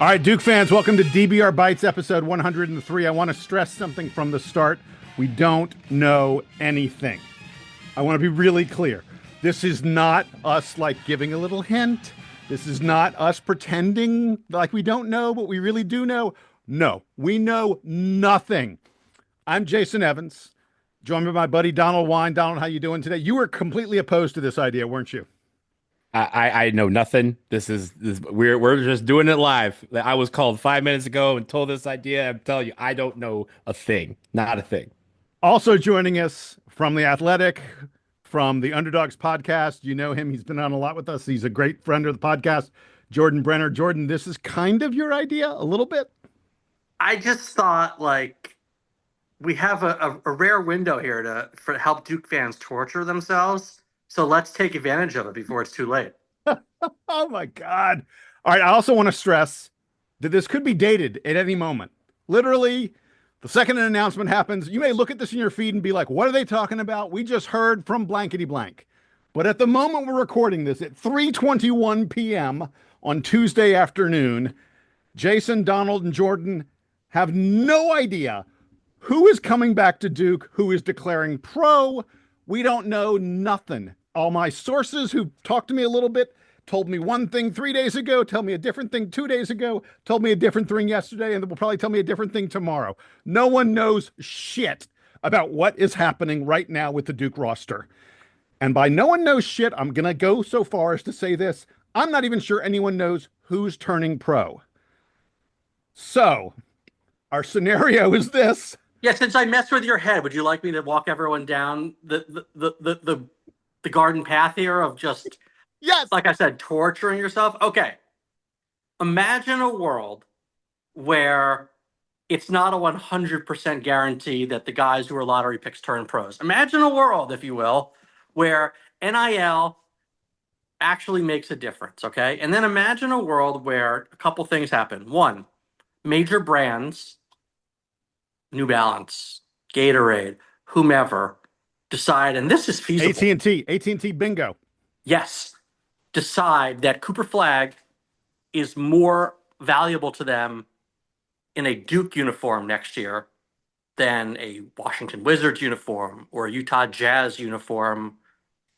All right, Duke fans, welcome to DBR Bites, episode 103. I want to stress something from the start. We don't know anything. I want to be really clear. This is not us like giving a little hint. This is not us pretending like we don't know, but we really do know. No, we know nothing. I'm Jason Evans, joined by my buddy Donald Wine. Donald, how you doing today? You were completely opposed to this idea, weren't you? I know nothing. We're just doing it live. I was called 5 minutes ago and told this idea. I'm telling you, I don't know a thing. Not a thing. Also joining us from The Athletic, from the Underdogs podcast. You know him. He's been on a lot with us. He's a great friend of the podcast, Jordan Brenner. Jordan, this is kind of your idea, a little bit. I just thought, we have a rare window here to help Duke fans torture themselves. So let's take advantage of it before it's too late. Oh, my God. All right. I also want to stress that this could be dated at any moment. Literally, the second an announcement happens, you may look at this in your feed and be like, what are they talking about? We just heard from blankety blank. But at the moment we're recording this at 3:21 p.m. on Tuesday afternoon, Jason, Donald, and Jordan have no idea who is coming back to Duke, who is declaring pro. We don't know nothing. All my sources who talked to me a little bit told me one thing 3 days ago, told me a different thing 2 days ago, told me a different thing yesterday, and will probably tell me a different thing tomorrow. No one knows shit about what is happening right now with the Duke roster. And by no one knows shit, I'm going to go so far as to say this. I'm not even sure anyone knows who's turning pro. So our scenario is this. Yeah, since I messed with your head, would you like me to walk everyone down the garden path here of just, Yes, like I said, torturing yourself? Okay. Imagine a world where it's not a 100% guarantee that the guys who are lottery picks turn pros. Imagine a world, if you will, where NIL actually makes a difference, okay? And then imagine a world where a couple things happen. One, major brands, New Balance, Gatorade, whomever, decide, and this is feasible. AT&T bingo. Yes, decide that Cooper Flag is more valuable to them in a Duke uniform next year than a Washington Wizards uniform or a Utah Jazz uniform,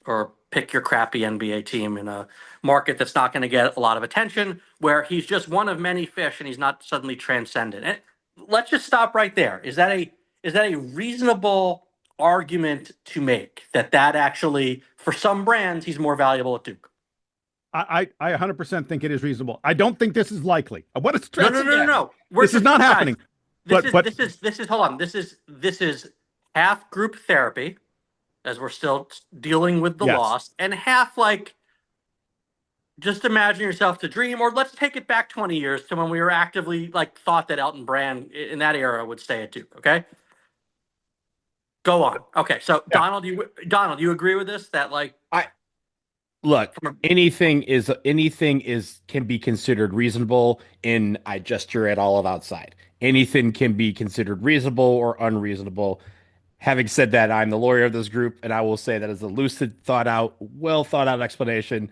or pick your crappy NBA team in a market that's not going to get a lot of attention, where he's just one of many fish and he's not suddenly transcendent. And let's just stop right there. Is that a reasonable argument to make that actually, for some brands, he's more valuable at Duke? I 100% think it is reasonable. I don't think this is likely. I want to stress No. This is not happening. This is hold on. This is half group therapy, as we're still dealing with the loss, and half just imagine yourself to dream, or let's take it back 20 years to when we were actively thought that Elton Brand in that era would stay at Duke. Okay, go on. Okay, so yeah. Donald, you agree with this? That Look, anything can be considered reasonable in I gesture at all of outside. Anything can be considered reasonable or unreasonable. Having said that, I'm the lawyer of this group, and I will say that as a lucid, well thought out explanation,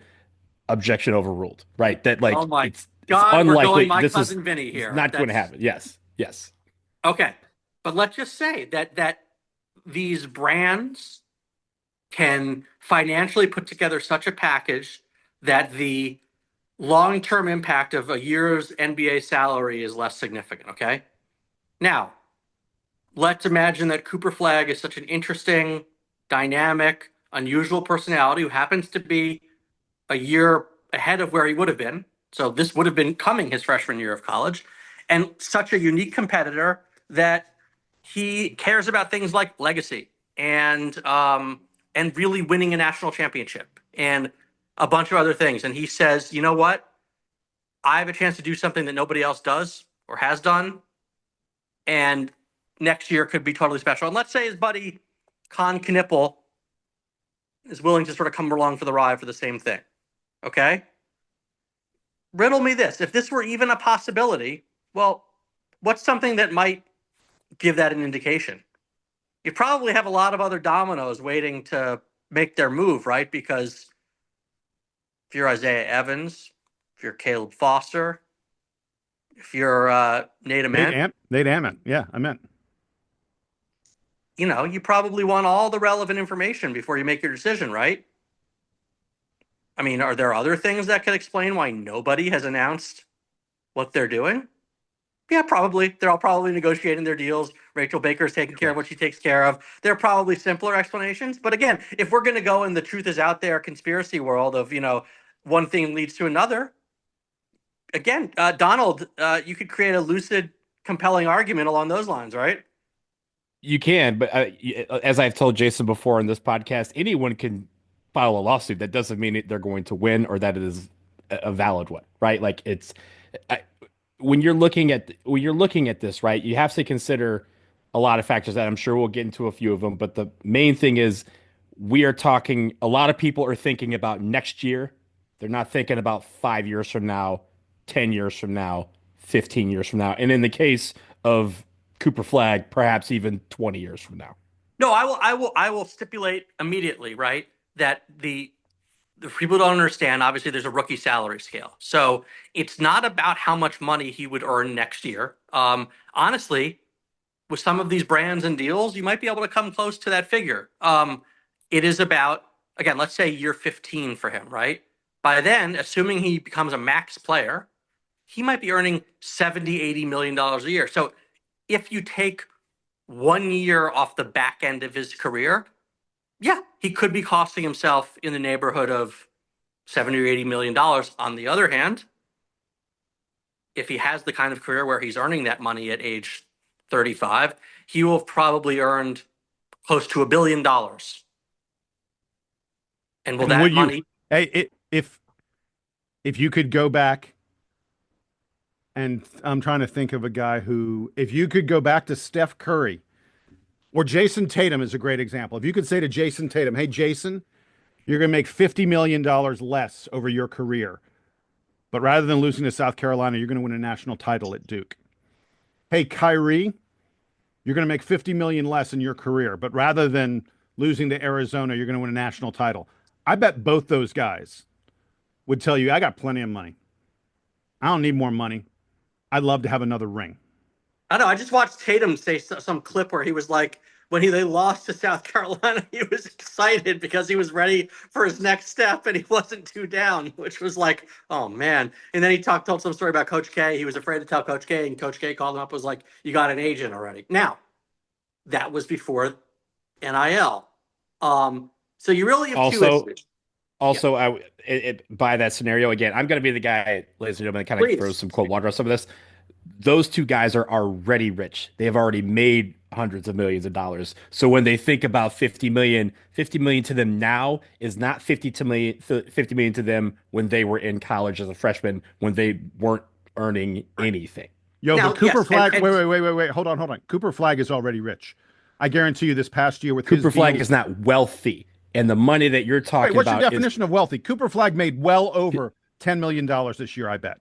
objection overruled. Right? That oh my it's God, unlikely. We're going my this cousin is Vinny here. Not going to happen. Yes. Okay, but let's just say that these brands can financially put together such a package that the long-term impact of a year's NBA salary is less significant, okay? Now, let's imagine that Cooper Flag is such an interesting, dynamic, unusual personality who happens to be a year ahead of where he would have been. So this would have been coming his freshman year of college, and such a unique competitor that he cares about things like legacy and really winning a national championship and a bunch of other things. And he says, you know what? I have a chance to do something that nobody else does or has done. And next year could be totally special. And let's say his buddy Kon Knippel is willing to sort of come along for the ride for the same thing. Okay? Riddle me this. If this were even a possibility, well, what's something that might give that an indication? You probably have a lot of other dominoes waiting to make their move, right? Because if you're Isaiah Evans, if you're Caleb Foster, if you're Nate Ament, Nate Ament. Yeah, I meant. you know, you probably want all the relevant information before you make your decision, right? I mean, are there other things that could explain why nobody has announced what they're doing? Yeah, probably. They're all probably negotiating their deals. Rachel Baker's taking care of what she takes care of. There are probably simpler explanations. But again, if we're going to go in the truth is out there conspiracy world of, you know, one thing leads to another, again, Donald, you could create a lucid, compelling argument along those lines, right? You can, but as I've told Jason before in this podcast, anyone can file a lawsuit. That doesn't mean they're going to win or that it is a valid one, right? Like it's I, when you're looking at this, right? You have to consider a lot of factors that I'm sure we'll get into a few of them, but the main thing is we are talking. A lot of people are thinking about next year. They're not thinking about 5 years from now, 10 years from now, 15 years from now, and in the case of Cooper Flag, perhaps even 20 years from now. No, I will stipulate immediately, right, that the people don't understand. Obviously, there's a rookie salary scale, so it's not about how much money he would earn next year. Honestly, with some of these brands and deals, you might be able to come close to that figure. It is about, again, let's say year 15 for him, right? By then, assuming he becomes a max player, he might be earning 70, $80 million a year. So if you take 1 year off the back end of his career, yeah, he could be costing himself in the neighborhood of 70 or $80 million. On the other hand, if he has the kind of career where he's earning that money at age 35, he will have probably earned close to $1 billion. And will that money? Hey, if you could go back, and I'm trying to think of a guy who, if you could go back to Steph Curry or Jason Tatum is a great example. If you could say to Jason Tatum, hey, Jason, you're going to make $50 million less over your career, but rather than losing to South Carolina, you're going to win a national title at Duke. Hey, Kyrie, you're going to make 50 million less in your career, but rather than losing to Arizona, you're going to win a national title. I bet both those guys would tell you, I got plenty of money. I don't need more money. I'd love to have another ring. I know. I just watched Tatum say some clip where he was like, when they lost to South Carolina, he was excited because he was ready for his next step and he wasn't too down, which was like, oh man. And then he told some story about Coach K. He was afraid to tell Coach K, and Coach K called him up, was like, you got an agent already. Now, that was before NIL. So you really have two issues. Also, by that scenario, again, I'm going to be the guy, ladies and gentlemen, that kind of throws some cold water on some of this. Those two guys are already rich. They have already made hundreds of millions of dollars. So when they think about 50 million to them now is not 50 million to them when they were in college as a freshman, when they weren't earning anything. Yo, now, but Cooper Flag, wait. Hold on. Cooper Flag is already rich. I guarantee you this past year with Cooper Flag is not wealthy. And the money that you're talking about. What's your definition of wealthy? Cooper Flag made well over $10 million this year, I bet.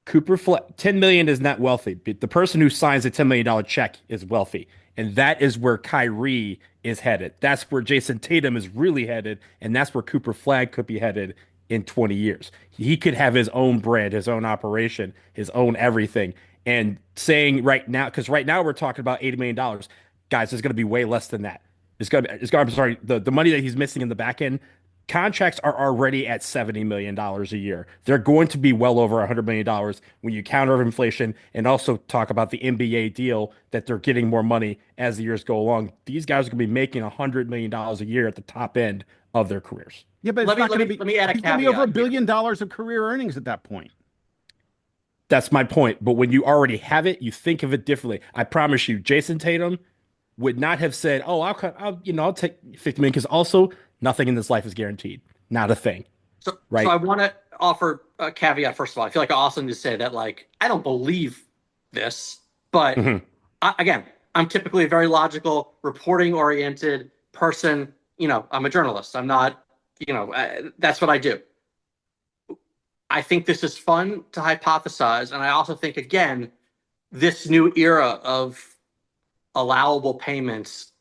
Cooper Flag, 10 million is not wealthy. The person who signs a $10 million check is wealthy. And that is where Kyrie is headed. That's where Jason Tatum is really headed. And that's where Cooper Flag could be headed in 20 years. He could have his own brand, his own operation, his own everything. And saying right now, because right now we're talking about $80 million. Guys, it's going to be way less than that. I'm sorry, the money that he's missing in the back end, contracts are already at $70 million a year. They're going to be well over $100 million when you counter inflation and also talk about the NBA deal that they're getting more money as the years go along. These guys are going to be making $100 million a year at the top end of their careers. Yeah, but let me add a caveat. He's going to be over $1 billion of career earnings at that point. That's my point. But when you already have it, you think of it differently. I promise you, Jason Tatum would not have said, "Oh, I'll take 50 million," because also nothing in this life is guaranteed, not a thing. So, right? So I want to offer a caveat. First of all, I feel like awesome to say that, like, I don't believe this, but again, I'm typically a very logical, reporting-oriented person. You know, I'm a journalist. I'm not, that's what I do. I think this is fun to hypothesize, and I also think, again, this new era of allowable payments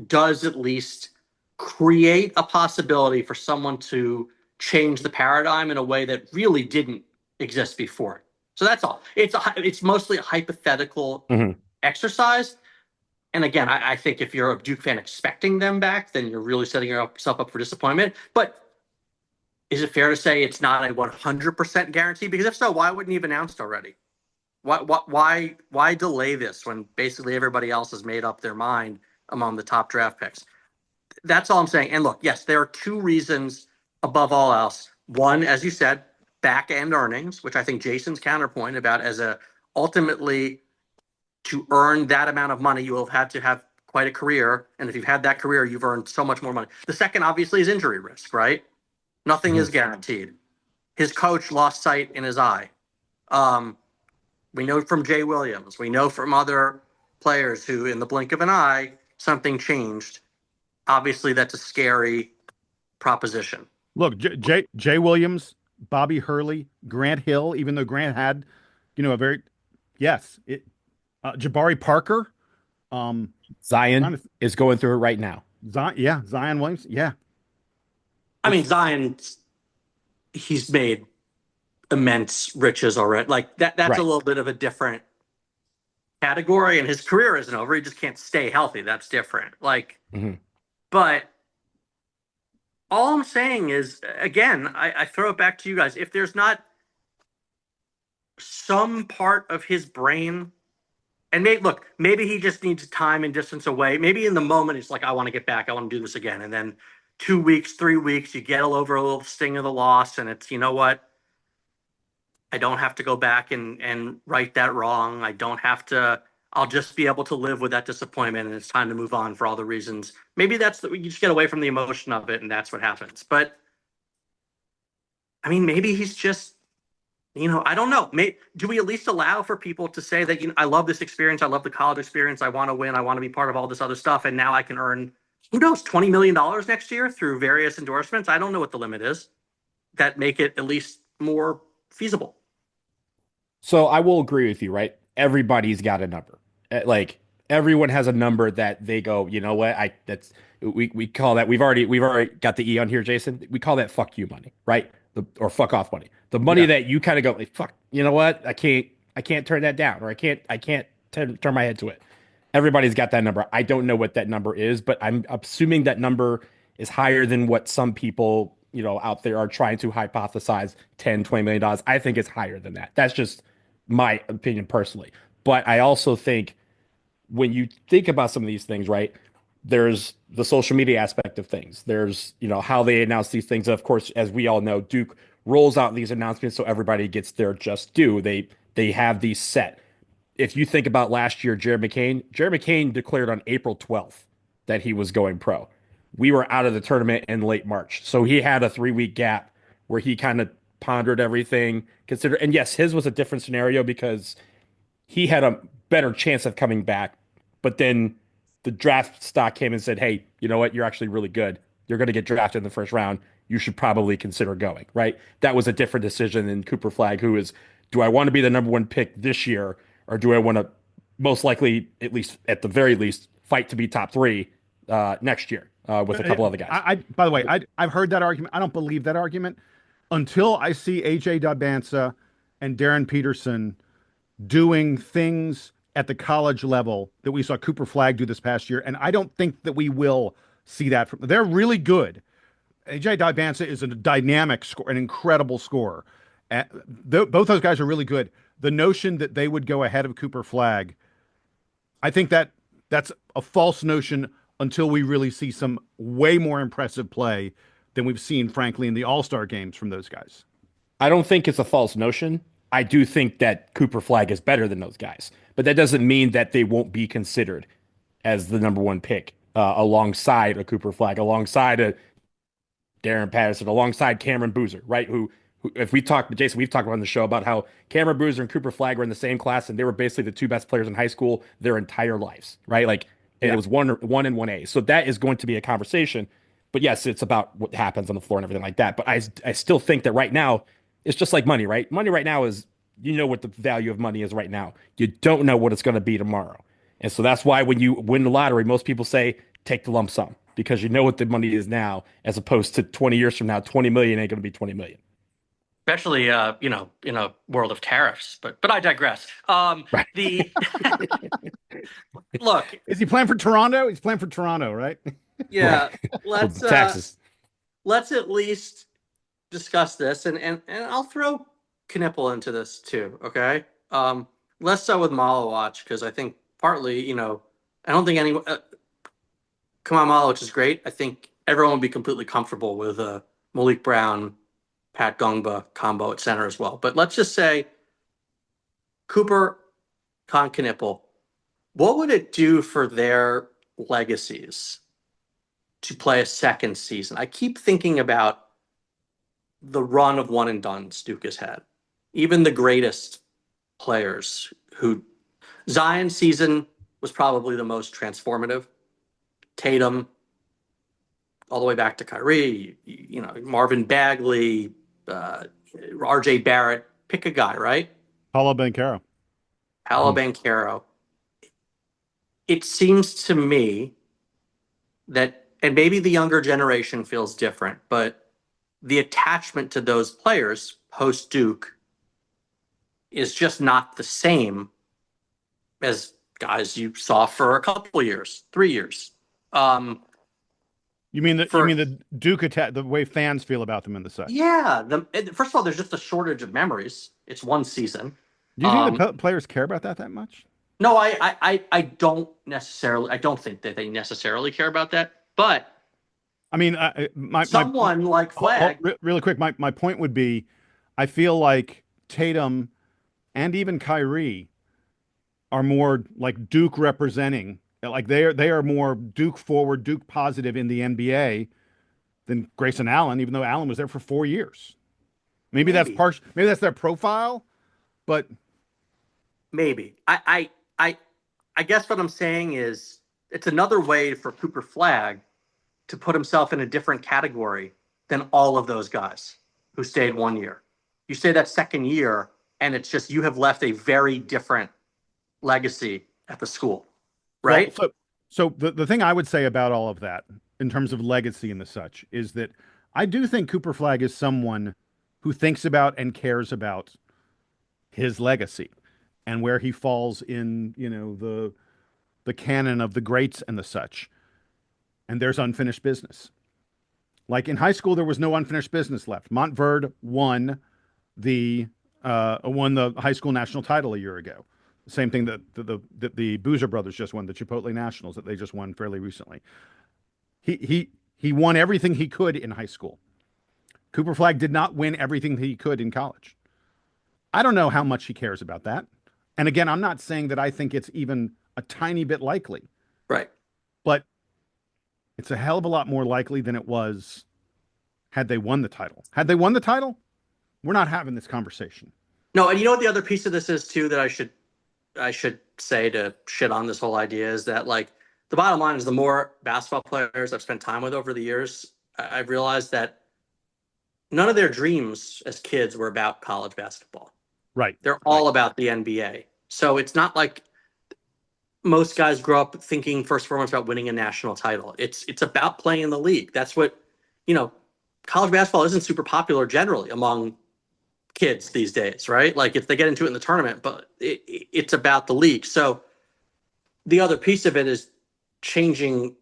does at least create a possibility for someone to change the paradigm in a way that really didn't exist before. So that's all. It's mostly a hypothetical Mhm. exercise. And again, I think if you're a Duke fan expecting them back, then you're really setting yourself up for disappointment. But is it fair to say it's not a 100% guarantee? Because if so, why wouldn't you have announced already? Why delay this when basically everybody else has made up their mind among the top draft picks? That's all I'm saying. And look, yes, there are two reasons above all else. One, as you said, back end earnings, which I think Jason's counterpoint about as a ultimately to earn that amount of money, you will have had to have quite a career. And if you've had that career, you've earned so much more money. The second, obviously, is injury risk, right? Nothing is guaranteed. His coach lost sight in his eye. We know from Jay Williams, we know from other players who, in the blink of an eye, something changed. Obviously, that's a scary proposition. Look, Jay Williams, Bobby Hurley, Grant Hill, even though Grant had, a very, yes, Jabari Parker, Zion is going through it right now. Zion Williams, yeah. I mean, Zion, he's made immense riches already. Like that's Right. a little bit of a different category, and his career isn't over. He just can't stay healthy. That's different. Like, but all I'm saying is, again, I throw it back to you guys. If there's not some part of his brain, and maybe he just needs time and distance away. Maybe in the moment, it's like, I want to get back. I want to do this again. And then 2 weeks, 3 weeks, you get over a little sting of the loss, and it's, you know what? I don't have to go back and right that wrong. I don't have to. I'll just be able to live with that disappointment, and it's time to move on for all the reasons. Maybe you just get away from the emotion of it, and that's what happens. But I mean, maybe he's just, I don't know. Do we at least allow for people to say that, I love this experience, I love the college experience, I want to win, I want to be part of all this other stuff, and now I can earn, who knows, $20 million next year through various endorsements? I don't know what the limit is that make it at least more feasible. So I will agree with you, right? Everybody's got a number. Like everyone has a number that they go, you know what? We call that, we've already got the E on here, Jason. We call that fuck you money, right? Or fuck off money. The money that you kind of go, like, fuck, you know what? I can't turn that down, or I can't turn my head to it. Everybody's got that number. I don't know what that number is, but I'm assuming that number is higher than what some people, out there are trying to hypothesize. 10, $20 million. I think it's higher than that. That's just my opinion personally. But I also think when you think about some of these things, right, there's the social media aspect of things. There's, how they announce these things. Of course, as we all know, Duke rolls out these announcements so everybody gets their just due. They have these set. If you think about last year, Jared McCain declared on April 12th that he was going pro. We were out of the tournament in late March. So he had a 3-week gap where he kind of pondered everything, considered, and yes, his was a different scenario because he had a better chance of coming back. But then the draft stock came and said, hey, you know what? You're actually really good. You're going to get drafted in the first round. You should probably consider going, right? That was a different decision than Cooper Flagg, who is, do I want to be the number one pick this year, or do I want to most likely, at the very least, fight to be top 3 next year with a couple other guys? By the way, I've heard that argument. I don't believe that argument until I see AJ Dabansa and Darren Peterson doing things at the college level that we saw Cooper Flagg do this past year. And I don't think that we will see that they're really good. AJ Dabansa is a dynamic score, an incredible scorer. Both those guys are really good. The notion that they would go ahead of Cooper Flagg, I think that's a false notion until we really see some way more impressive play than we've seen, frankly, in the All-Star games from those guys. I don't think it's a false notion. I do think that Cooper Flagg is better than those guys, but that doesn't mean that they won't be considered as the number one pick alongside a Cooper Flagg, alongside a Darren Patterson, alongside Cameron Boozer, right? Who if we talk, Jason, we've talked about on the show about how Cameron Boozer and Cooper Flagg were in the same class, and they were basically the 2 best players in high school their entire lives, right? Like, and it was one and 1A. So that is going to be a conversation. But yes, it's about what happens on the floor and everything like that. But I still think that right now, it's just like money, right? Money right now is, what the value of money is right now. You don't know what it's going to be tomorrow. And so that's why when you win the lottery, most people say, take the lump sum, because you know what the money is now, as opposed to 20 years from now, 20 million ain't going to be 20 million. especially in a world of tariffs. But I digress. Right. The look, Is he playing for Toronto? He's playing for Toronto, right? yeah, With let's the taxes. let's at least discuss this, and I'll throw Knipple into this too. Okay, less so with Malowatch because I think partly, I don't think anyone. Kamal Malowitch is great. I think everyone would be completely comfortable with Malik Brown, Pat Gongba combo at center as well. But let's just say Cooper, Kon, Knipple. What would it do for their legacies to play a second season? I keep thinking about the run of one and dones Duke has had. Even the greatest players who Zion's season was probably the most transformative. Tatum, all the way back to Kyrie, Marvin Bagley, RJ Barrett, pick a guy, right? Paulo Banchero. Paolo Banchero. It seems to me that, and maybe the younger generation feels different, but the attachment to those players post Duke is just not the same as guys you saw for a couple of years, 3 years. You mean the Duke attack, the way fans feel about them in the set? Yeah. First of all, there's just a shortage of memories. It's one season. Do you think the players care about that much? No, I don't necessarily. I don't think that they necessarily care about that. But I mean, someone like Flag. Really quick, my point would be, I feel like Tatum and even Kyrie are more like Duke representing. Like they are more Duke forward, Duke positive in the NBA than Grayson Allen, even though Allen was there for 4 years. Maybe that's partial. Maybe that's their profile, but maybe I guess what I'm saying is it's another way for Cooper Flag to put himself in a different category than all of those guys who stayed 1 year. You stay that second year, and it's just you have left a very different legacy at the school, right? Well, so the thing I would say about all of that in terms of legacy and the such is that I do think Cooper Flag is someone who thinks about and cares about his legacy and where he falls in, the canon of the greats and the such. And there's unfinished business. Like in high school, there was no unfinished business left. Montverde won the high school national title a year ago. Same thing that the Boozer brothers just won, the Chipotle Nationals that they just won fairly recently. He won everything he could in high school. Cooper Flag did not win everything he could in college. I don't know how much he cares about that. And again, I'm not saying that I think it's even a tiny bit likely. Right. But it's a hell of a lot more likely than it was had they won the title. Had they won the title, we're not having this conversation. No, and you know what the other piece of this is too that I should say to shit on this whole idea is that, like, the bottom line is the more basketball players I've spent time with over the years, I've realized that none of their dreams as kids were about college basketball. Right. They're all about the NBA. So it's not like most guys grow up thinking first and foremost about winning a national title. It's about playing in the league. That's what, college basketball isn't super popular generally among kids these days, right? Like if they get into it in the tournament, but it's about the league. So the other piece of it is changing,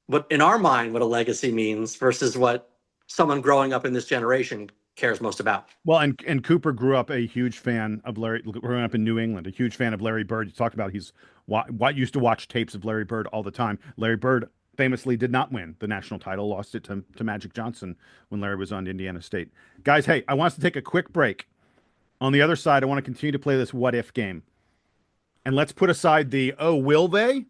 what in our mind, what a legacy means versus what someone growing up in this generation cares most about. Well, and Cooper grew up a huge fan of growing up in New England, a huge fan of Larry Bird. You talked about used to watch tapes of Larry Bird all the time. Larry Bird famously did not win the national title, lost it to Magic Johnson when Larry was on Indiana State. Guys, hey, I want us to take a quick break. On the other side, I want to continue to play this what if game. And let's put aside the, will they?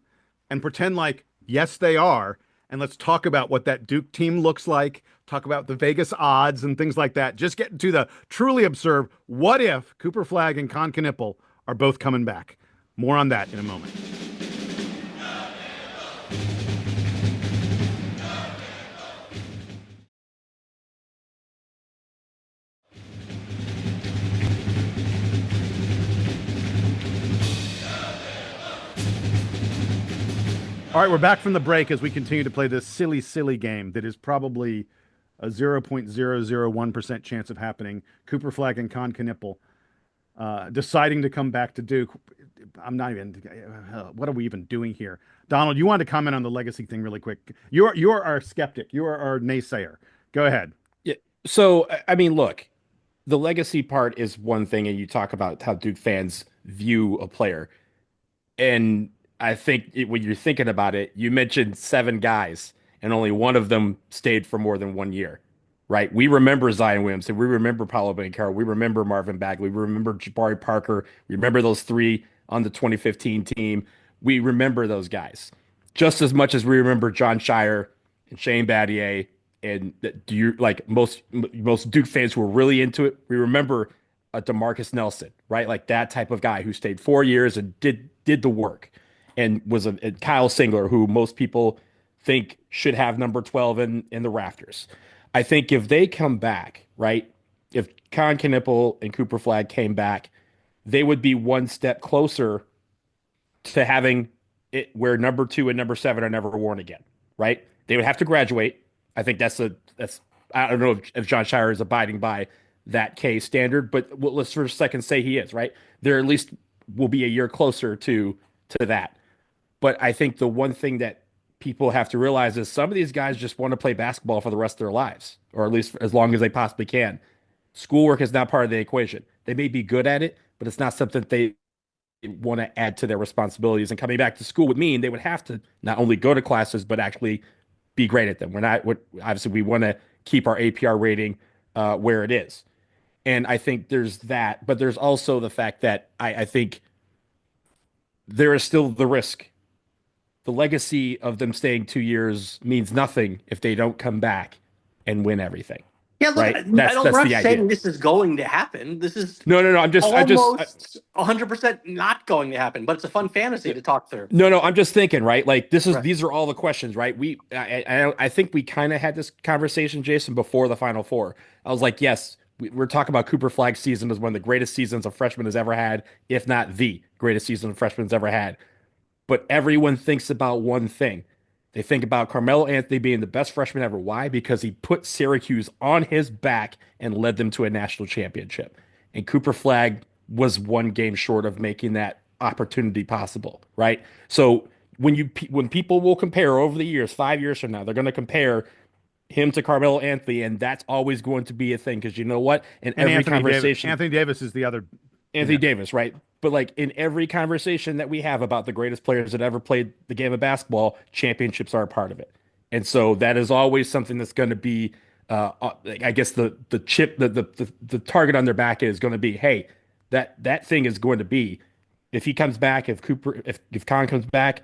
And pretend like, yes, they are. And let's talk about what that Duke team looks like, talk about the Vegas odds and things like that. Just get to the truly absurd, what if Cooper Flag and Kon Knipple are both coming back? More on that in a moment. All right, we're back from the break as we continue to play this silly, silly game that is probably a 0.001% chance of happening. Cooper Flag and Kon Knippel deciding to come back to Duke. I'm not even. What are we even doing here, Donald? You wanted to comment on the legacy thing really quick. You're our skeptic. You are our naysayer. Go ahead. Yeah. So, I mean, look, the legacy part is one thing, and you talk about how Duke fans view a player. And I think when you're thinking about it, you mentioned 7 guys, and only one of them stayed for more than 1 year, right? We remember Zion Williamson. We remember Paolo Banchero. We remember Marvin Bagley. We remember Jabari Parker. We remember those 3 on the 2015 team. We remember those guys just as much as we remember John Shire and Shane Battier. And do you like most Duke fans who were really into it? We remember a DeMarcus Nelson, right? Like that type of guy who stayed 4 years and did the work, and was a Kyle Singler, who most people think should have number 12 in the rafters. I think if they come back, right? If Kon Knippel and Cooper Flag came back, they would be one step closer to having it where number 2 and number 7 are never worn again, right? They would have to graduate. I think that's I don't know if John Shire is abiding by that K standard, but let's for a second say he is, right? There at least will be a year closer to that. But I think the one thing that people have to realize is some of these guys just want to play basketball for the rest of their lives, or at least as long as they possibly can. Schoolwork is not part of the equation. They may be good at it, but it's not something that they want to add to their responsibilities. And coming back to school would mean they would have to not only go to classes, but actually be great at them. Obviously we want to keep our APR rating where it is. And I think there's that, but there's also the fact that I think there is still the risk. The legacy of them staying 2 years means nothing if they don't come back and win everything. Yeah, look, right? I'm not the idea. saying this is going to happen. This is No. I'm just 100% not going to happen, but it's a fun fantasy to talk through. No. I'm just thinking, right? Like Right. These are all the questions, right? I think we kind of had this conversation, Jason, before the Final Four. I was like, yes, we're talking about Cooper Flag's season as one of the greatest seasons a freshman has ever had, if not the greatest season a freshman's ever had. But everyone thinks about one thing. They think about Carmelo Anthony being the best freshman ever. Why? Because he put Syracuse on his back and led them to a national championship. And Cooper Flag was one game short of making that opportunity possible, right? So when people will compare over the years, 5 years from now, they're going to compare him to Carmelo Anthony, and that's always going to be a thing because you know what? In every conversation, Anthony Davis is the other. Anthony Davis, right? But like in every conversation that we have about the greatest players that ever played the game of basketball, championships are a part of it. And so that is always something that's going to be, I guess the chip, the target on their back is going to be, hey, that thing is going to be, if he comes back, if Kon comes back,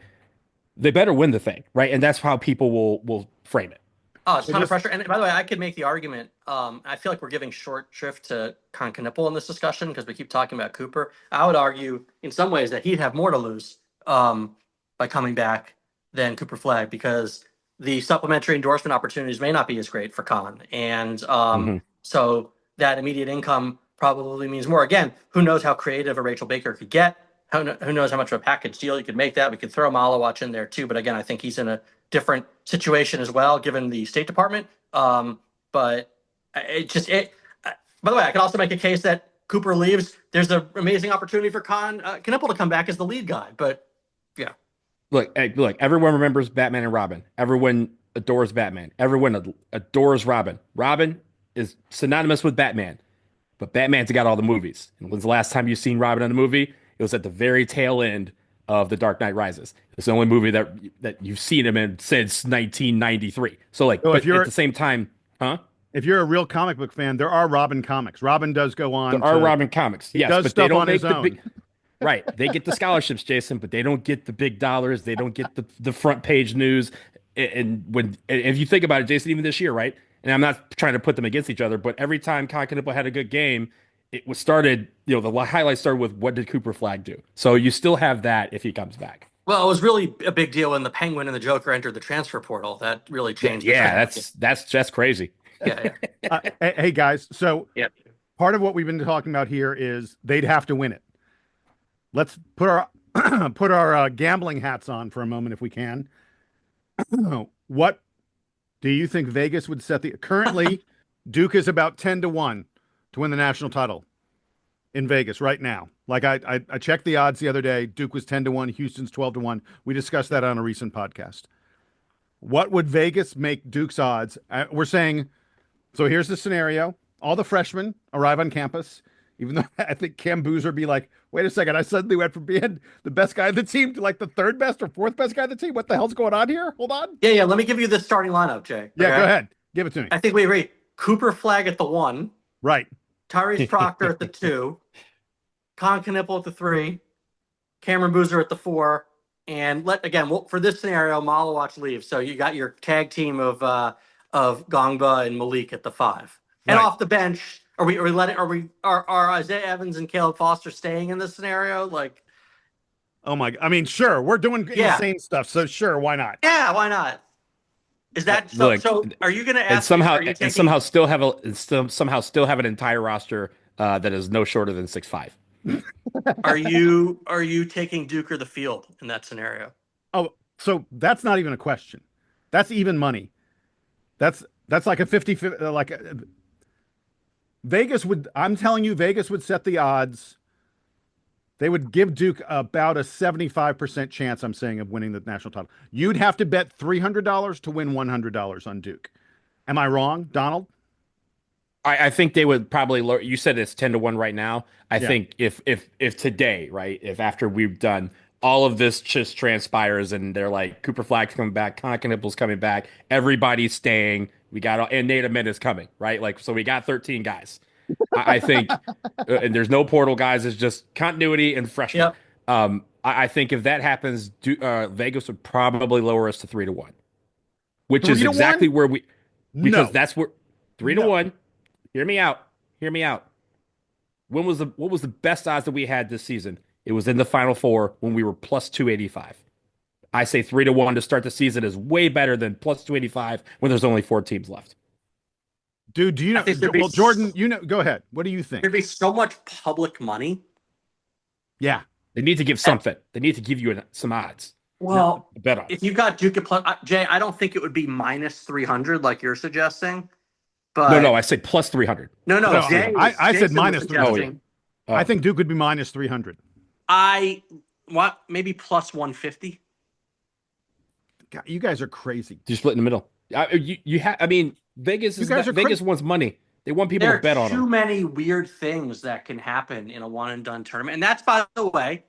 they better win the thing, right? And that's how people will frame it. Oh, it's a ton of pressure. And by the way, I could make the argument. I feel like we're giving short shrift to Kon Knippel in this discussion because we keep talking about Cooper. I would argue in some ways that he'd have more to lose by coming back than Cooper Flag because the supplementary endorsement opportunities may not be as great for Kon. And so that immediate income probably means more. Again, who knows how creative a Rachel Baker could get? Who knows how much of a package deal you could make that? We could throw Malawach in there too. But again, I think he's in a different situation as well, given the State Department. But by the way, I could also make a case that Cooper leaves. There's an amazing opportunity for Kon Knippel to come back as the lead guy. But yeah, look, everyone remembers Batman and Robin. Everyone adores Batman. Everyone adores Robin. Robin is synonymous with Batman, but Batman's got all the movies. And when's the last time you've seen Robin in a movie? It was at the very tail end of The Dark Knight Rises. It's the only movie that you've seen him in since 1993. So like, but at the same time, if you're a real comic book fan, there are Robin comics. Robin does go on. There are Robin comics. Yes, does but stuff they don't on make his the own. big. Right, they get the scholarships, Jason, but they don't get the big dollars. They don't get the front page news. And if you think about it, Jason, even this year, right? And I'm not trying to put them against each other, but every time Kon Knippel had a good game, it was started. The highlights started with what did Cooper Flag do? So you still have that if he comes back. well, it was really a big deal when the Penguin and the Joker entered the transfer portal. That really changed. Yeah, that's crazy. Yeah. Hey guys, so Yeah. part of what we've been talking about here is they'd have to win it. Let's put our put our gambling hats on for a moment if we can. What Do you think Vegas would set the currently Duke is about 10-1 to win the national title in Vegas right now? Like I checked the odds the other day. Duke was 10-1, Houston's 12-1. We discussed that on a recent podcast. What would Vegas make Duke's odds? We're saying, so here's the scenario. All the freshmen arrive on campus, even though I think Cam Boozer would be like, wait a second, I suddenly went from being the best guy on the team to like the third best or fourth best guy on the team. What the hell's going on here? Hold on. Yeah. Let me give you the starting lineup, Jay. Yeah, okay? go ahead. Give it to me. I think we agree. Cooper Flag at the 1. Right. Tyrese Proctor at the 2. Kon Knippel at the 3. Cameron Boozer at the 4. And for this scenario, Malawach leaves. So you got your tag team of Gongba and Malik at the 5. And Right. off the bench, are Isaiah Evans and Caleb Foster staying in this scenario? Like, Oh my! I mean, sure, we're doing Yeah. insane stuff, so sure, why not? yeah, why not? Is that so? Look, So are you going to ask? And are you taking- somehow still have an entire roster that is no shorter than 6'5". are you taking Duke or the field in that scenario? Oh, so that's not even a question. That's even money. That's like a 50 Vegas would. I'm telling you, Vegas would set the odds. They would give Duke about a 75% chance, I'm saying, of winning the national title. You'd have to bet $300 to win $100 on Duke. Am I wrong, Donald? I think they would probably lower. You said it's 10-1 right now. I Yeah. think if today, right, if after we've done all of this just transpires and they're like Cooper Flag's coming back, Kon Knippel's coming back, everybody's staying. We got and Nate Amend is coming, right? Like, so we got 13 guys. I think, and there's no portal guys. It's just continuity and freshmen. Yep. I think if that happens, Vegas would probably lower us to 3-1, which 3 is to exactly 1? where because No. that's where 3-1. Hear me out. Hear me out. What was the best odds that we had this season? It was in the Final Four when we were plus 285. I say 3-1 to start the season is way better than plus 285 when there's only 4 teams left. Dude, do you know? I think there'd be- Well, Jordan, go ahead. What do you think? There'd be so much public money. Yeah. They need to give something. They need to give you some odds. Well, A bet on. if you've got Duke at plus, Jay, I don't think it would be minus 300 like you're suggesting. But No, I say plus 300. no, No, Jay, I said Jason was minus 300. suggesting- Oh. I think Duke would be minus 300. I want maybe plus 150. God, you guys are crazy. Just split in the middle. I mean, Vegas You is guys are Vegas wants money. They want people There to bet are on too them. many weird things that can happen in a one and done tournament. And that's, by the way,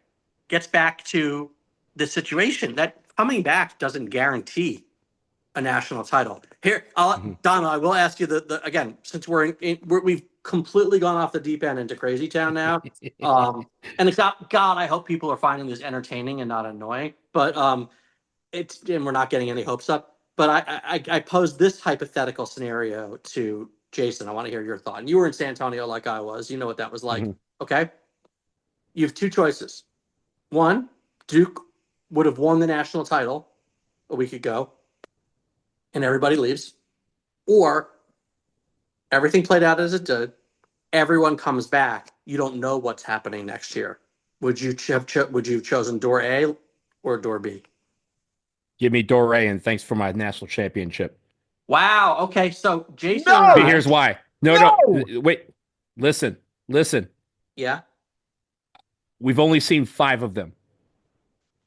gets back to the situation that coming back doesn't guarantee a national title. Here, Donna, I will ask you again, since we've completely gone off the deep end into Crazy Town now. And it's not, God, I hope people are finding this entertaining and not annoying. But and we're not getting any hopes up. But I posed this hypothetical scenario to Jason. I want to hear your thought. And you were in San Antonio like I was. You know what that was like. Okay. You have 2 choices. One, Duke would have won the national title a week ago and everybody leaves. Or everything played out as it did. Everyone comes back. You don't know what's happening next year. Would you have chosen door A or door B? Give me Doré and thanks for my national championship. Wow. Okay. So Jason. No! and I- But here's why. No. Wait. Listen. Yeah. We've only seen 5 of them.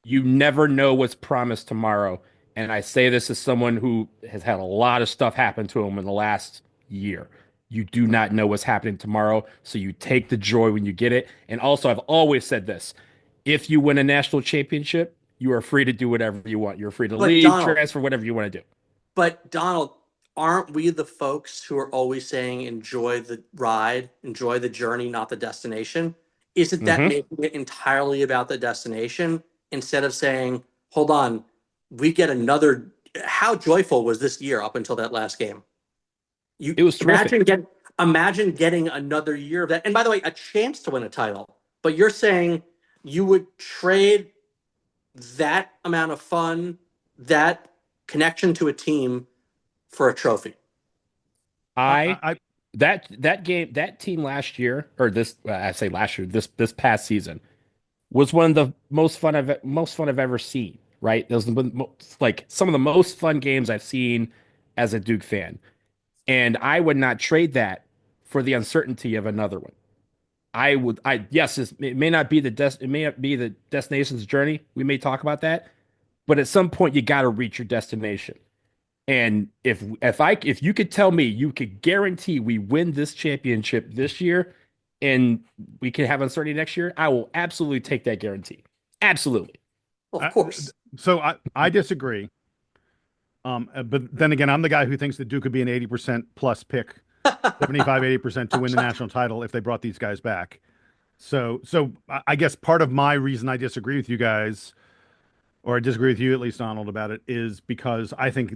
You never know what's promised tomorrow. And I say this as someone who has had a lot of stuff happen to him in the last year. You do not know what's happening tomorrow. So you take the joy when you get it. And also, I've always said this. If you win a national championship, you are free to do whatever you want. You're free to leave, Donald, transfer, whatever you want to do. But Donald, aren't we the folks who are always saying enjoy the ride, enjoy the journey, not the destination? Isn't that making it entirely about the destination instead of saying, hold on, we get another? How joyful was this year up until that last game? It was terrific. Imagine getting another year of that. And by the way, a chance to win a title. But you're saying you would trade that amount of fun, that connection to a team for a trophy. That team last year, or this I say last year, this past season was one of the most fun I've ever seen. Right, those like some of the most fun games I've seen as a Duke fan. And I would not trade that for the uncertainty of another one. Yes, it may not be it may not be the destination's journey. We may talk about that, but at some point you got to reach your destination. And if you could tell me you could guarantee we win this championship this year and we can have uncertainty next year, I will absolutely take that guarantee. Absolutely. Well, of course. So I disagree. But then again, I'm the guy who thinks that Duke could be an 80% plus pick, 75, 80% to win the national title if they brought these guys back. So I guess part of my reason I disagree with you guys, or I disagree with you at least, Donald, about it, is because I think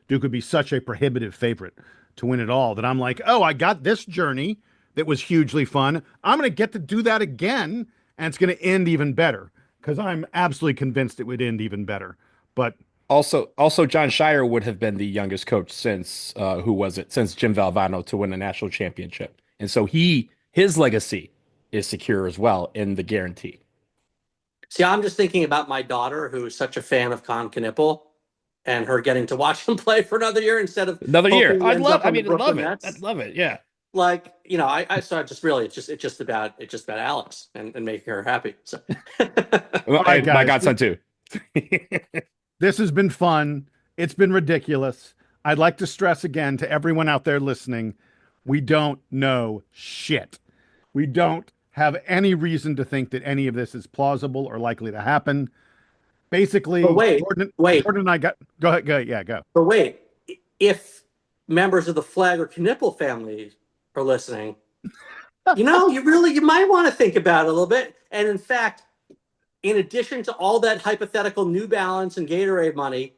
Duke would be such a prohibitive favorite to win it all that I'm like, oh, I got this journey that was hugely fun. I'm going to get to do that again, and it's going to end even better because I'm absolutely convinced it would end even better. But also, John Shire would have been the youngest coach since since Jim Valvano to win a national championship, and so his legacy is secure as well in the guarantee. See, I'm just thinking about my daughter, who is such a fan of Kon Knippel, and her getting to watch him play for another year instead of another year. I'd love it. I'd love it. Yeah. Like, so I just really, it's just about Alex and making her happy. So, right, my godson too. This has been fun. It's been ridiculous. I'd like to stress again to everyone out there listening, we don't know shit. We don't have any reason to think that any of this is plausible or likely to happen. Basically, Jordan and I go ahead. Yeah, go. But wait, if members of the Flag or Knippel family are listening, you might want to think about it a little bit. And in fact, in addition to all that hypothetical New Balance and Gatorade money,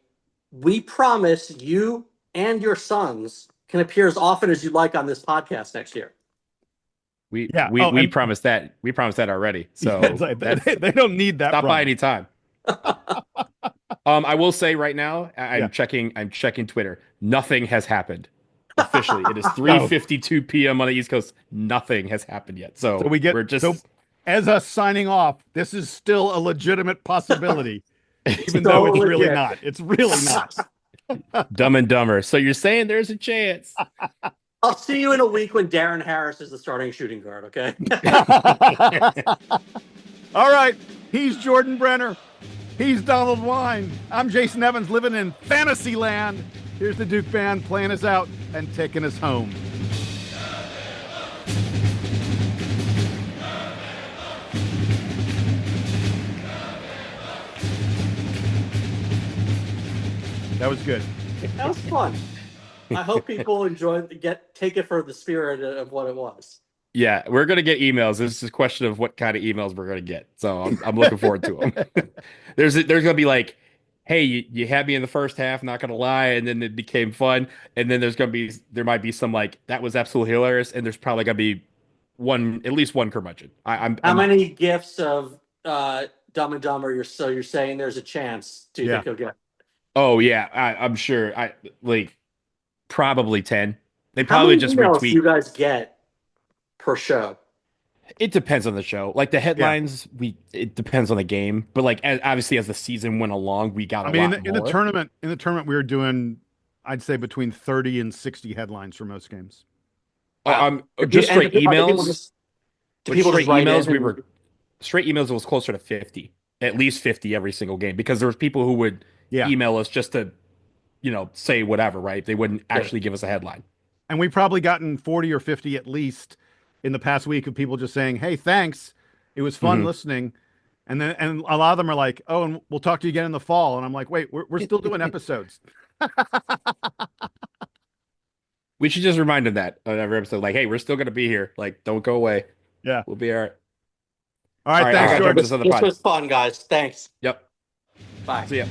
we promise you and your sons can appear as often as you'd like on this podcast next year. We promised that. We promised that already. So like, they don't need that. Stop by any time. I will say right now, I'm checking Twitter. Nothing has happened officially. It is 3:52 p.m. on the East Coast. Nothing has happened yet. So as us signing off, this is still a legitimate possibility, even though it's really not. It's really not. Dumb and Dumber. So you're saying there's a chance? I'll see you in a week when Darren Harris is the starting shooting guard. Okay. All right. He's Jordan Brenner. He's Donald Wine. I'm Jason Evans, living in fantasy land. Here's the Duke band playing us out and taking us home. That was good. That was fun. I hope people take it for the spirit of what it was. Yeah, we're gonna get emails. This is a question of what kind of emails we're gonna get. So I'm looking forward to them. There's gonna be like, hey, you had me in the first half, not gonna lie, and then it became fun. And then there might be some like that was absolutely hilarious, and there's probably gonna be at least one curmudgeon. How many gifts of Dumb and Dumber you're saying there's a chance do you think you'll get? Oh yeah, I'm sure. Probably 10. They probably just retweet. How many emails do you guys get per show? It depends on the show. Like the headlines, it depends on the game. But like obviously as the season went along, we got a lot more. In the tournament we were doing, I'd say between 30 and 60 headlines for most games. Just straight emails. Straight emails. It was closer to 50, at least 50 every single game, because there was people who would email us just to, say whatever, right? They wouldn't actually give us a headline. And we've probably gotten 40 or 50 at least in the past week of people just saying, hey, thanks. It was fun listening. And a lot of them are like, oh, and we'll talk to you again in the fall. And I'm like, wait, we're still doing episodes. We should just remind them that on every episode, like, hey, we're still going to be here. Like, don't go away. Yeah. We'll be all right. All right. Thanks, George. This was fun, guys. Thanks. Yep. Bye. See ya.